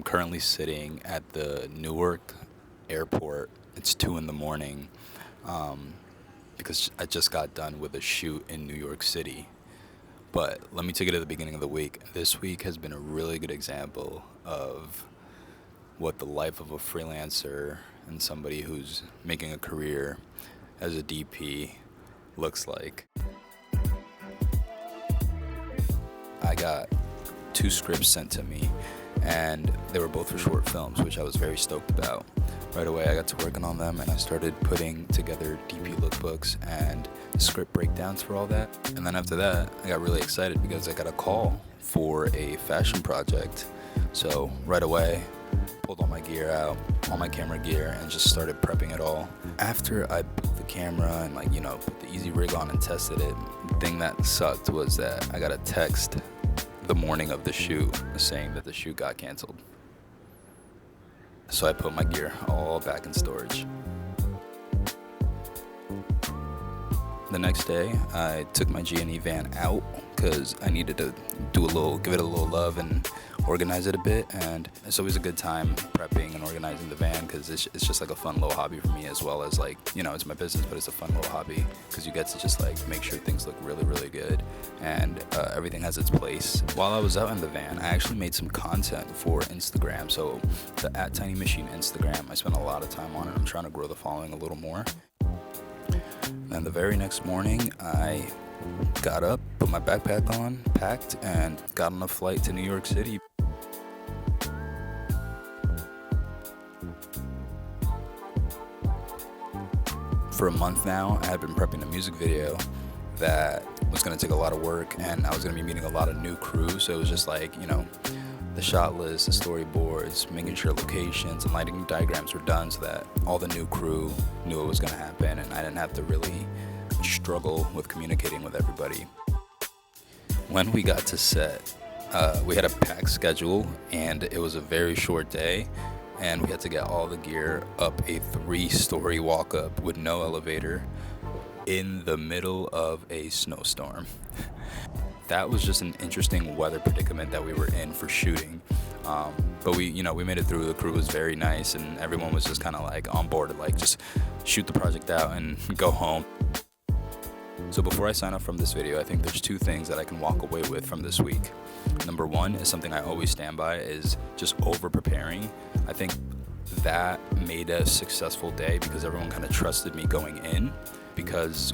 I'm currently sitting at the Newark airport. It's 2 in the morning um, because I just got done with a shoot in New York City. But let me take it to the beginning of the week. This week has been a really good example of what the life of a freelancer and somebody who's making a career as a DP looks like. I got 2 scripts sent to me, and they were both for short films, which I was very stoked about. Right away, I got to working on them, and I started putting together DP lookbooks and script breakdowns for all that. And then after that, I got really excited because I got a call for a fashion project. So right away, pulled all my gear out, all my camera gear, and just started prepping it all. After I built the camera and put the easy rig on and tested it, the thing that sucked was that I got a text the morning of the shoot saying that the shoot got canceled. So I put my gear all back in storage. The next day, I took my G&E van out because I needed to give it a little love and organize it a bit. And it's always a good time prepping and organizing the van because it's just like a fun little hobby for me, as well as it's my business, but it's a fun little hobby because you get to just make sure things look really, really good and everything has its place. While I was out in the van, I actually made some content for Instagram. So the @TinyMachine Instagram, I spent a lot of time on it. I'm trying to grow the following a little more. And the very next morning, I got up, put my backpack on, packed, and got on a flight to New York City. For a month now, I had been prepping a music video that was going to take a lot of work, and I was going to be meeting a lot of new crew. So it was just the shot list, the storyboards, making sure locations and lighting diagrams were done so that all the new crew knew what was going to happen, and I didn't have to really struggle with communicating with everybody. When we got to set, we had a packed schedule, and it was a very short day, and we had to get all the gear up a 3-story walk-up with no elevator in the middle of a snowstorm. That was just an interesting weather predicament that we were in for shooting. But we made it through. The crew was very nice, and everyone was just kind of on board to just shoot the project out and go home. So before I sign off from this video, I think there's 2 things that I can walk away with from this week. Number 1 is something I always stand by, is just over preparing. I think that made a successful day because everyone kind of trusted me going in, because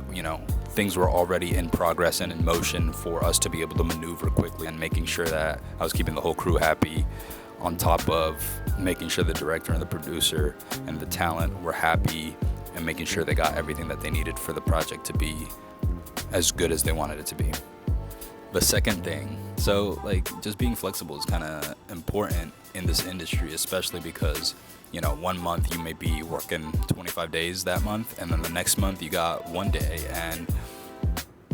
things were already in progress and in motion for us to be able to maneuver quickly, and making sure that I was keeping the whole crew happy, on top of making sure the director and the producer and the talent were happy, and making sure they got everything that they needed for the project to be as good as they wanted it to be. The second thing, just being flexible is kind of important in this industry, especially because 1 month you may be working 25 days that month, and then the next month you got 1 day, and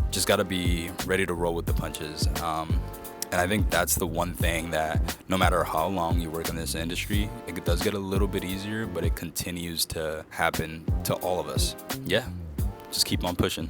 just got to be ready to roll with the punches. And I think that's the one thing that no matter how long you work in this industry, it does get a little bit easier, but it continues to happen to all of us. Yeah, just keep on pushing.